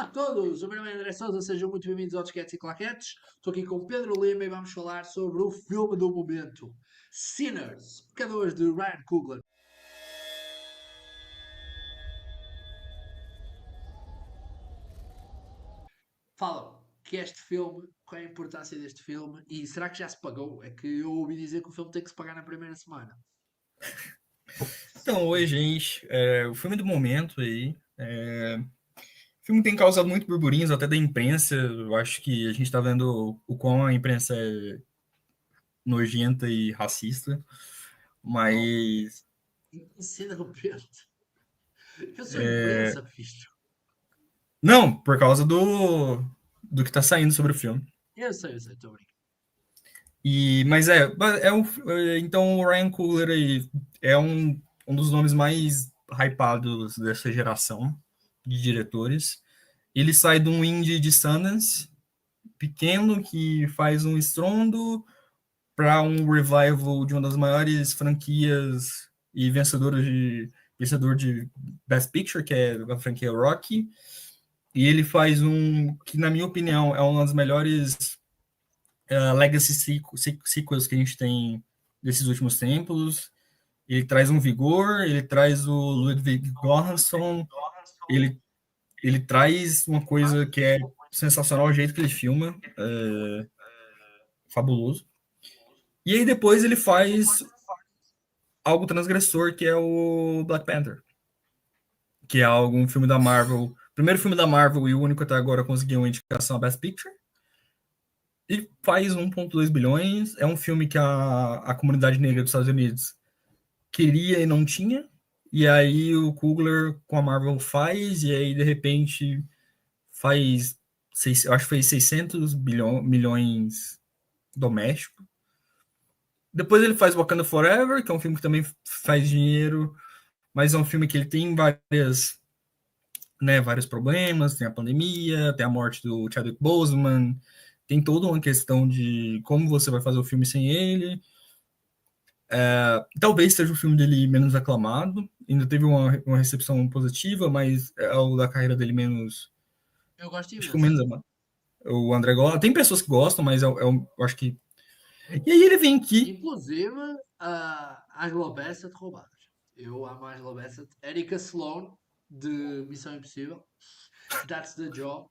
A todos, o meu nome é André Sousa, sejam muito bem-vindos ao Disquetes e Claquetes. Estou aqui com o Pedro Lima e vamos falar sobre o filme do momento, Sinners, Pecadores de Ryan Coogler. Fala que este filme, qual é a importância deste filme e será que já se pagou? É que eu ouvi dizer que o filme tem que se pagar na primeira semana. Então, oi, gente. O filme do momento aí. O filme tem causado muito burburinhos, até da imprensa. Eu acho que a gente tá vendo o quão a imprensa é nojenta e racista. Oh, Mas, sinceramente, eu sou imprensa, bicho. não, por causa do que tá saindo sobre o filme. Eu sei, estou brincando. Então o Ryan Coogler aí é um dos nomes mais hypados dessa geração de diretores. Ele sai de um indie de Sundance, pequeno, que faz um estrondo para um revival de uma das maiores franquias e vencedor de Best Picture, que é a franquia Rocky. E ele faz um que, na minha opinião, é uma das melhores legacy sequels que a gente tem desses últimos tempos. Ele traz um vigor, ele traz o Ludwig Göransson, ele, ele traz uma coisa que é sensacional, o jeito que ele filma, fabuloso. E aí depois ele faz algo transgressor, que é o Black Panther, que é algum filme da Marvel, primeiro filme da Marvel e o único até agora a conseguir uma indicação a Best Picture, e faz 1,2 bilhões, é um filme que a comunidade negra dos Estados Unidos queria e não tinha, e aí o Coogler com a Marvel faz, e aí de repente faz, eu acho que fez 600 milhões doméstico. Depois ele faz Wakanda Forever, que é um filme que também faz dinheiro, mas é um filme que ele tem vários problemas, tem a pandemia, tem a morte do Chadwick Boseman, tem toda uma questão de como você vai fazer o filme sem ele. Talvez seja o filme dele menos aclamado, ainda teve uma recepção positiva, mas é o da carreira dele menos, Eu gosto acho que o imenso. menos amado. O André gosta, tem pessoas que gostam, mas eu acho que... E aí ele vem aqui, Inclusive, a Angela Bassett roubadas. Eu amo a Angela Bassett. Erika Sloane, de Missão Impossível. That's the job.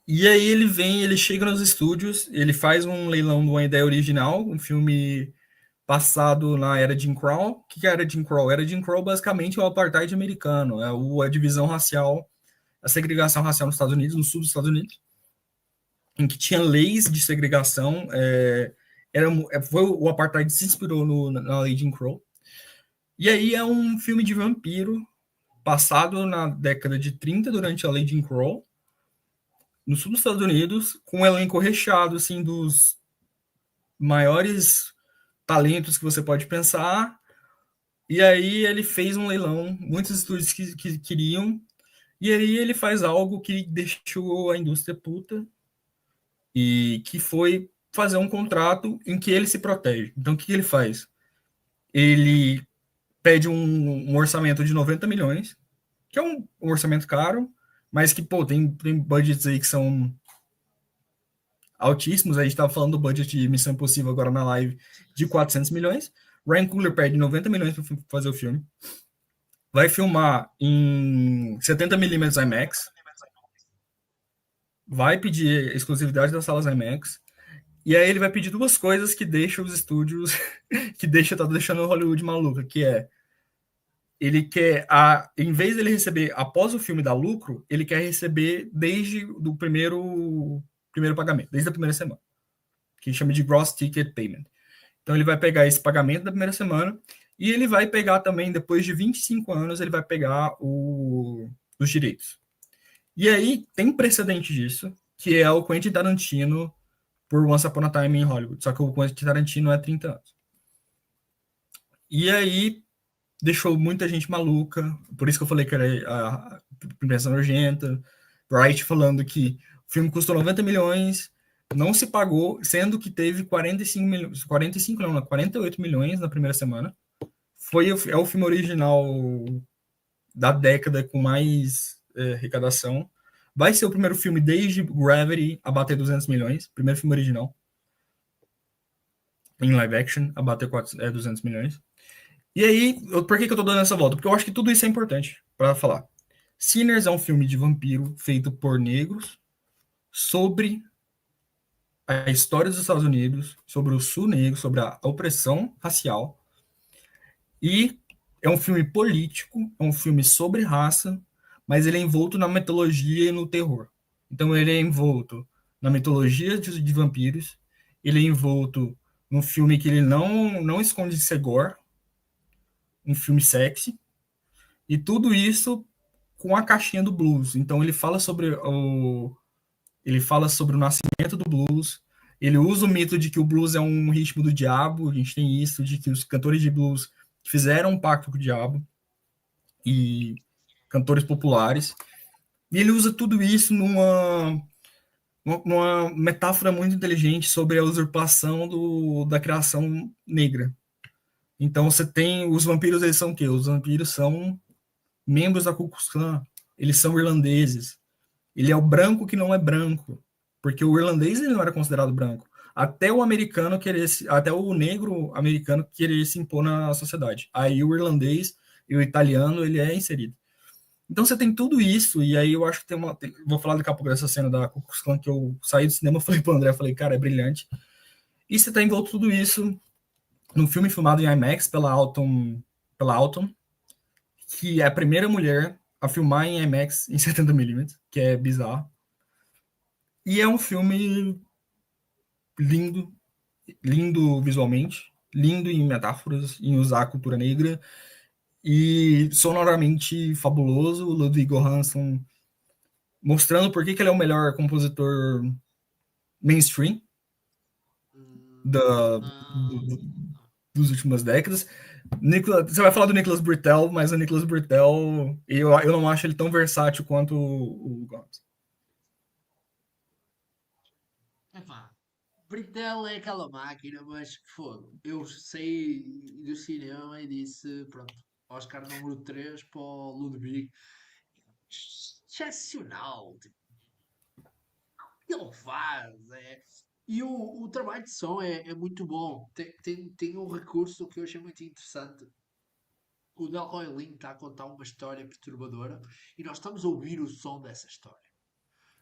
ele chega nos estúdios, ele faz um leilão de uma ideia original, um filme passado na era Jim Crow. O que é a era Jim Crow? A era Jim Crow basicamente é o apartheid americano, a divisão racial, a segregação racial nos Estados Unidos, no sul dos Estados Unidos, em que tinha leis de segregação. Foi o apartheid se inspirou na lei Jim Crow. E aí é um filme de vampiro passado na década de 30 durante a lei Jim Crow, no sul dos Estados Unidos, com um elenco recheado assim, dos maiores talentos que você pode pensar. E aí ele fez um leilão, muitos estúdios que queriam, e aí ele faz algo que deixou a indústria puta, e que foi fazer um contrato em que ele se protege. Então o que ele faz? Ele pede um orçamento de 90 milhões, que é um orçamento caro, mas que, pô, tem budgets aí que são altíssimos. A gente estava falando do budget de Missão Impossível agora na live de 400 milhões. Ryan Coogler perde 90 milhões para fazer o filme. Vai filmar em 70mm IMAX. Vai pedir exclusividade das salas IMAX. E aí ele vai pedir duas coisas que deixam os estúdios, tá deixando o Hollywood maluca, que é ele quer, em vez dele receber após o filme dar lucro, ele quer receber desde o primeiro pagamento, desde a primeira semana, que chama de Gross Ticket Payment. Então ele vai pegar esse pagamento da primeira semana e ele vai pegar também, depois de 25 anos, ele vai pegar os direitos. E aí tem precedente disso, que é o Quentin Tarantino por Once Upon a Time in Hollywood. Só que o Quentin Tarantino é 30 anos. E aí deixou muita gente maluca, por isso que eu falei que era a imprensa nojenta. Wright falando que o filme custou 90 milhões, não se pagou, sendo que teve 45 milhões, 45 não, 48 milhões na primeira semana. É o filme original da década com mais arrecadação. Vai ser o primeiro filme desde Gravity a bater 200 milhões. Primeiro filme original. Em live action, a bater 200 milhões. E aí, por que eu tô dando essa volta? Porque eu acho que tudo isso é importante para falar. Sinners é um filme de vampiro feito por negros sobre a história dos Estados Unidos, sobre o sul negro, sobre a opressão racial. E é um filme político, é um filme sobre raça, mas ele é envolto na mitologia e no terror. Então ele é envolto na mitologia de vampiros, ele é envolto num filme que ele não esconde de ser gore, um filme sexy, e tudo isso com a caixinha do blues. Então ele fala sobre o nascimento do blues, ele usa o mito de que o blues é um ritmo do diabo, a gente tem isso, de que os cantores de blues fizeram um pacto com o diabo, e cantores populares, e ele usa tudo isso numa metáfora muito inteligente sobre a usurpação da criação negra. Então você tem, os vampiros, eles são o quê? Os vampiros são membros da Ku Klux Klan, eles são irlandeses, ele é o branco que não é branco, porque o irlandês ele não era considerado branco, até o americano até o negro americano querer se impor na sociedade. Aí o irlandês e o italiano ele é inserido. Então você tem tudo isso, e aí eu acho que vou falar daqui a pouco dessa cena da Ku Klux Klan, que eu saí do cinema, falei pro André, falei, cara, é brilhante. E você tem envolto tudo isso num filme filmado em IMAX pela Alton, que é a primeira mulher a filmar em IMAX em 70mm, que é bizarro. E é um filme lindo, lindo visualmente, lindo em metáforas, em usar a cultura negra, e sonoramente fabuloso. O Ludwig Göransson mostrando por que ele é o melhor compositor mainstream dos últimas décadas. Você vai falar do Nicholas Britell, mas o Nicholas Britell, eu não acho ele tão versátil quanto o Gomes. Britell é aquela máquina, mas fogo. Eu saí do cinema e disse: pronto, Oscar número 3 para o Ludwig. Excepcional. Tipo, o que ele faz. E o trabalho de som é muito bom. Tem um recurso que eu achei muito interessante. O Delroy Lindo está a contar uma história perturbadora e nós estamos a ouvir o som dessa história.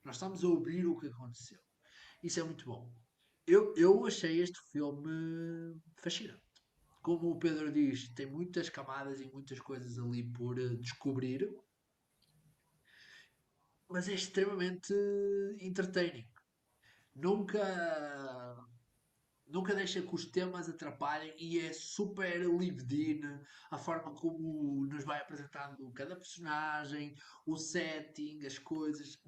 Nós estamos a ouvir o que aconteceu. Isso é muito bom. Eu achei este filme fascinante. Como o Pedro diz, tem muitas camadas e muitas coisas ali por descobrir, mas é extremamente entertaining. Nunca, nunca deixa que os temas atrapalhem e é super lived-in a forma como nos vai apresentando cada personagem, o setting, as coisas,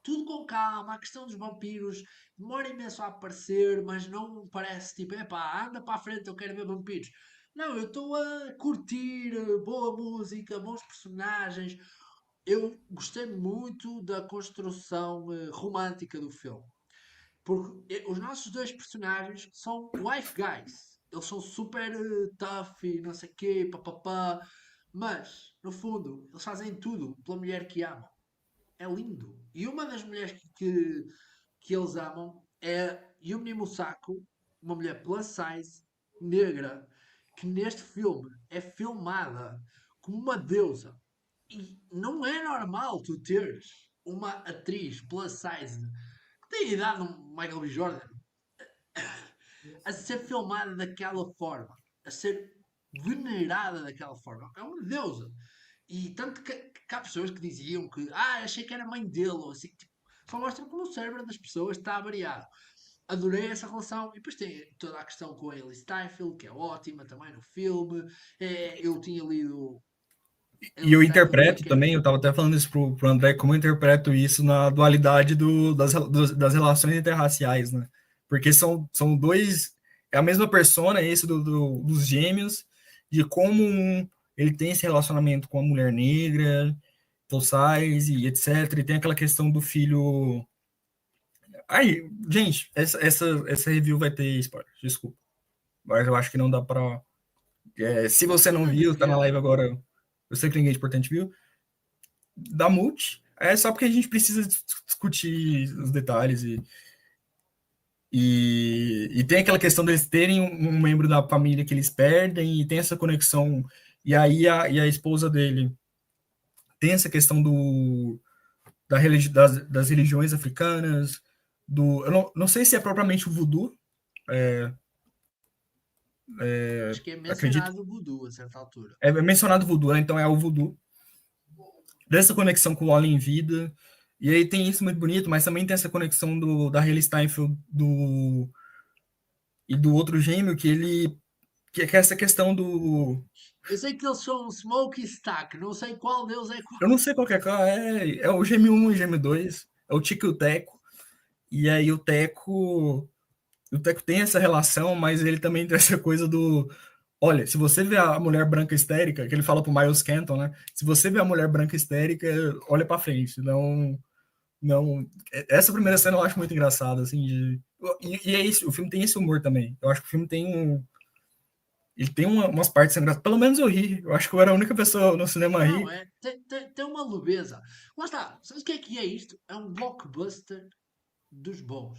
tudo com calma. A questão dos vampiros demora imenso a aparecer, mas não parece tipo, epá, anda para a frente, eu quero ver vampiros. Não, eu estou a curtir boa música, bons personagens. Eu gostei muito da construção romântica do filme. Porque os nossos dois personagens são wife guys. Eles são super tough e não sei o quê, papapá. Mas, no fundo, eles fazem tudo pela mulher que amam. É lindo. E uma das mulheres que eles amam é Yumi Musako, uma mulher plus size, negra, que neste filme é filmada como uma deusa. E não é normal tu teres uma atriz plus size que tem a idade do Michael B. Jordan a ser filmada daquela forma, a ser venerada daquela forma. É uma deusa. E tanto que há pessoas que diziam que achei que era mãe dele, ou assim, tipo, só mostra como o cérebro das pessoas está variado. Adorei essa relação. E depois tem toda a questão com a Ellie Steinfeld, que é ótima também no filme. Eu tinha lido. E eu interpreto também, eu estava até falando isso pro André, como eu interpreto isso na dualidade das relações interraciais, né? Porque são dois, é a mesma persona, esse dos gêmeos, de como ele tem esse relacionamento com a mulher negra, plus size e etc. E tem aquela questão do filho. Aí, gente, essa review vai ter spoiler, desculpa. Mas eu acho que não dá pra. Se você não viu, tá na live agora. Eu sei que ninguém de importante viu. Da Multi, É só porque a gente precisa discutir os detalhes e tem aquela questão deles terem um membro da família que eles perdem e tem essa conexão. E aí a esposa dele tem essa questão das religiões africanas, eu não sei se é propriamente o voodoo, Acho que é acredito. mencionado o voodoo a certa altura. É mencionado o voodoo, né? Então é o voodoo. Dessa conexão com o Alien Vida. E aí tem isso muito bonito, mas também tem essa conexão da Hayley Steinfeld e do outro gêmeo, que é essa questão do. Eu sei que eles são Smoke e Stack, não sei qual deles é qual. Eu não sei qual que é o gêmeo 1 e o gêmeo 2, é o Tico e o Teco. E aí o Teco tem essa relação, mas ele também tem essa coisa do. Olha, se você vê a mulher branca histérica, que ele fala pro Miles Canton, né? Se você vê a mulher branca histérica, olha pra frente. Não. Essa primeira cena eu acho muito engraçada, assim. E é isso, o filme tem esse humor também. Eu acho que o filme tem ele tem umas partes engraçadas. Pelo menos eu ri. Eu acho que eu era a única pessoa no cinema a Não, rir. tem uma leveza. Lá está, sabes o que é isto? É um blockbuster dos bons.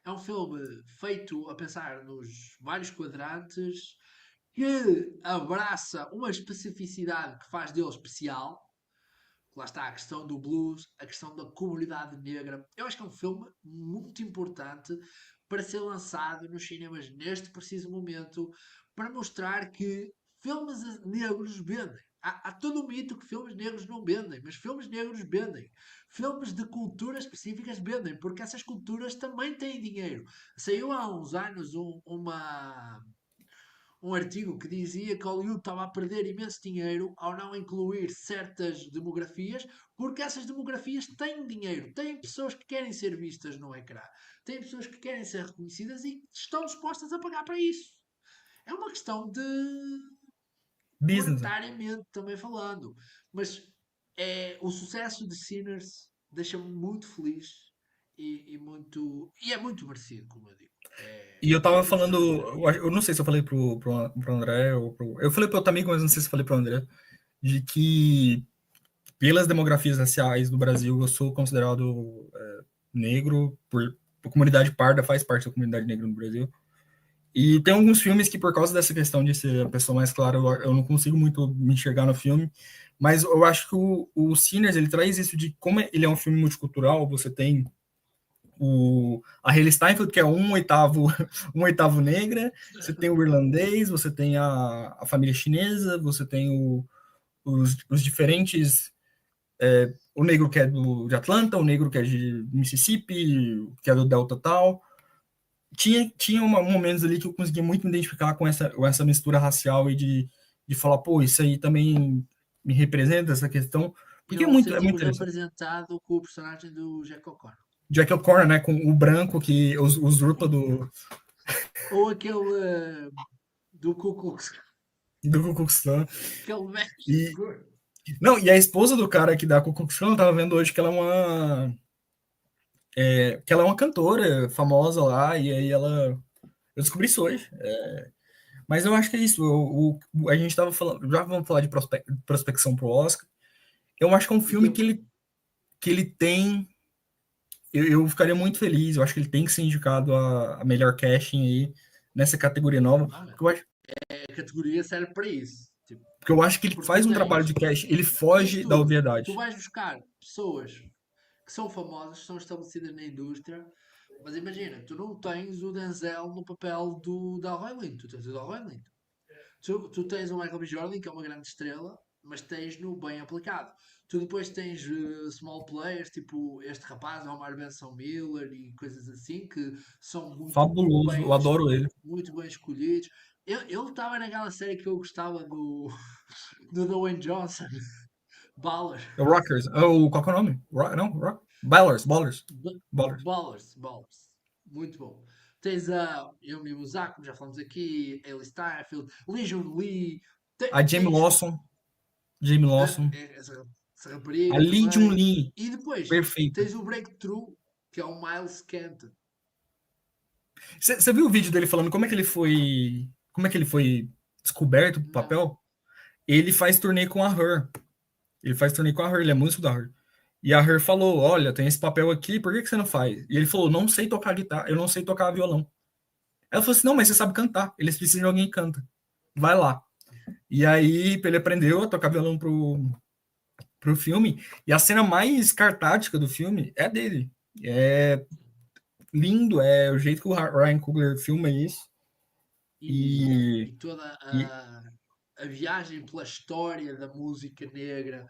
É um filme feito a pensar nos vários quadrantes, que abraça uma especificidade que faz dele especial. Lá está a questão do blues, a questão da comunidade negra. Eu acho que é um filme muito importante para ser lançado nos cinemas neste preciso momento, para mostrar que filmes negros vendem. Há todo um mito que filmes negros não vendem, mas filmes negros vendem. Filmes de culturas específicas vendem, porque essas culturas também têm dinheiro. Saiu há uns anos um artigo que dizia que Hollywood estava a perder imenso dinheiro ao não incluir certas demografias, porque essas demografias têm dinheiro, têm pessoas que querem ser vistas no ecrã, têm pessoas que querem ser reconhecidas e estão dispostas a pagar para isso. É uma questão de Business. monetariamente também falando, mas o sucesso de Sinners deixa-me muito feliz e é muito merecido, como eu digo. E eu É tava muito falando, merecido. eu não sei se eu falei pro André eu falei pro outro amigo, mas não sei se eu falei pro André, de que pelas demografias raciais do Brasil, eu sou considerado negro, a comunidade parda faz parte da comunidade negra no Brasil. E tem alguns filmes que, por causa dessa questão de ser a pessoa mais clara, eu não consigo muito me enxergar no filme, mas eu acho que o Sinners, ele traz isso de como ele é um filme multicultural, você tem a Hayley Steinfeld, que é um oitavo, um oitavo negra, você tem o irlandês, você tem a família chinesa, você tem os diferentes, o negro que é de Atlanta, o negro que é de Mississippi, que é do Delta tal. Tinha momentos ali que eu conseguia muito me identificar com essa mistura racial e de falar, pô, isso aí também me representa, essa questão, porque Eu é muito senti-me interessante. representado com o personagem do Jack O'Connor. Jack O'Connor, né, com o branco que usurpa Ou aquele do Ku Klux Klan, do Ku Klux Klan. aquele mestre E, gordo. não, e a esposa do cara que dá Ku Klux Klan, eu tava vendo hoje que que ela é uma cantora famosa lá, e aí eu descobri isso hoje. Mas eu acho que é isso. A gente tava falando, já vamos falar de prospecção pro Oscar. Eu acho que é um E filme que ele tem. Eu ficaria muito feliz. Eu acho que ele tem que ser indicado a melhor casting aí nessa categoria nova. normalmente, a categoria serve para isso. Tipo, Porque eu acho que ele porque faz um trabalho de casting, ele tens foge da tudo. Tu obviedade. vais buscar pessoas que são famosas, que são estabelecidas na indústria, mas imagina, tu não tens o Denzel no papel do Dalroy Lindo, tu tens o Dalroy Lindo. Tu tens o Michael B. Jordan, que é uma grande estrela, mas tens-no bem aplicado. Tu depois tens small players, tipo este rapaz, Omar Benson Miller e coisas assim, que são Fabuloso, eu adoro ele. muito bem escolhidos. Ele estava naquela série que eu gostava do Dwayne Johnson, Baller. O Rockers. Qual que é o nome? Não, Ballers, Ballers. Ballers. Ballers. Muito bom. Tens a Yumi Muzak, como já falamos aqui, Ellie Steinfeld, Lee Jun Lee, A Jamie tens Lawson. Jamie Lawson. essa A rapariga Lee Jun também. Lee. E depois Perfeita. tens o Breakthrough, que é o Miles Kent. Você viu o vídeo dele falando como é que ele foi. Como é que ele foi descoberto pro Não. papel? Ele faz turnê com a Her. Ele faz turnê com a Her, ele é músico da Her. E a Her falou: Olha, tem esse papel aqui, por que que você não faz? E ele falou: Não sei tocar guitarra, eu não sei tocar violão. Ela falou assim: Não, mas você sabe cantar. Eles precisam de alguém que canta. Vai lá. E aí ele aprendeu a tocar violão pro filme. E a cena mais cartática do filme é dele. É lindo, é o jeito que o Ryan Coogler filma isso. E E, toda e a viagem pela história da música negra.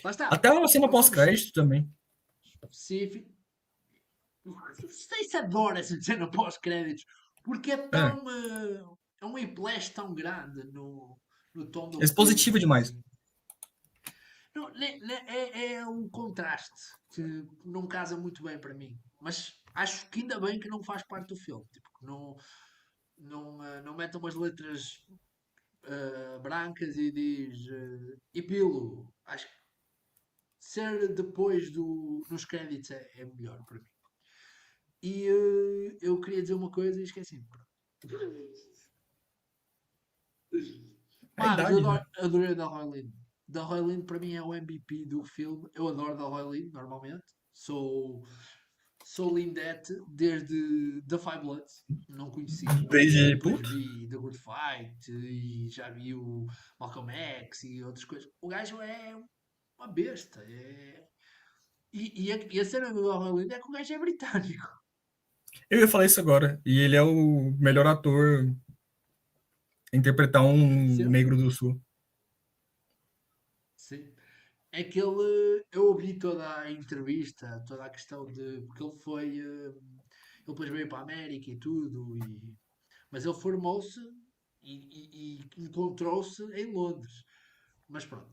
Lá está, até uma cena nós somos pós-crédito também. específicos. Não sei se adoro essa cena pós-créditos, porque é É, tão. É um whiplash tão grande no tom do expositivo filme. demais. Não, é um contraste que não casa muito bem para mim. Mas acho que ainda bem que não faz parte do filme. Tipo, que não metam umas letras brancas e diz epílogo. Acho que ser depois nos créditos é melhor para mim. E eu queria dizer uma coisa e esqueci-me. É a Pá, mas eu idade, né? adorei a Dalroy Lindo. Dalroy Lindo para mim é o MVP do filme. Eu adoro Dalroy Lindo normalmente. Sou Lindette desde The Five Bloods. Não conhecia. E Desde depois puto. vi The Good Fight e já vi o Malcolm X e outras coisas. O gajo é uma besta. E a cena do Dalroy Lindo é que o gajo é britânico. Eu ia falar isso agora. E ele é o melhor ator a interpretar um Sempre. negro do sul. Sim. É que ele, eu ouvi toda a entrevista, toda a questão de. Porque ele foi. Ele depois veio para a América e tudo, mas ele formou-se e encontrou-se em Londres. Mas pronto.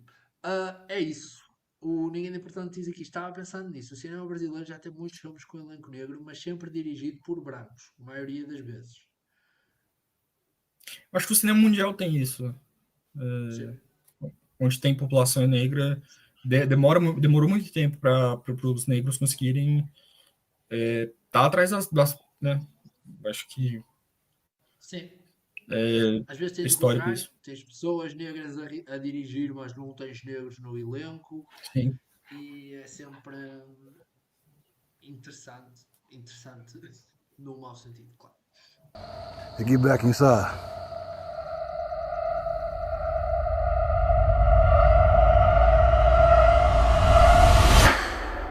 É isso. O Ninguém de Importante diz aqui, estava pensando nisso. O cinema brasileiro já tem muitos filmes com elenco negro, mas sempre dirigido por brancos, a maioria das vezes. Acho que o cinema mundial tem isso. Sim. Onde tem população negra, demorou muito tempo para os negros conseguirem estar atrás né? Acho que Sim. é Às vezes tens o histórico contrário, isso. tens pessoas negras a dirigir, mas não tens negros no elenco. Sim. E é sempre interessante, interessante no mau sentido, claro. Hey, get back inside.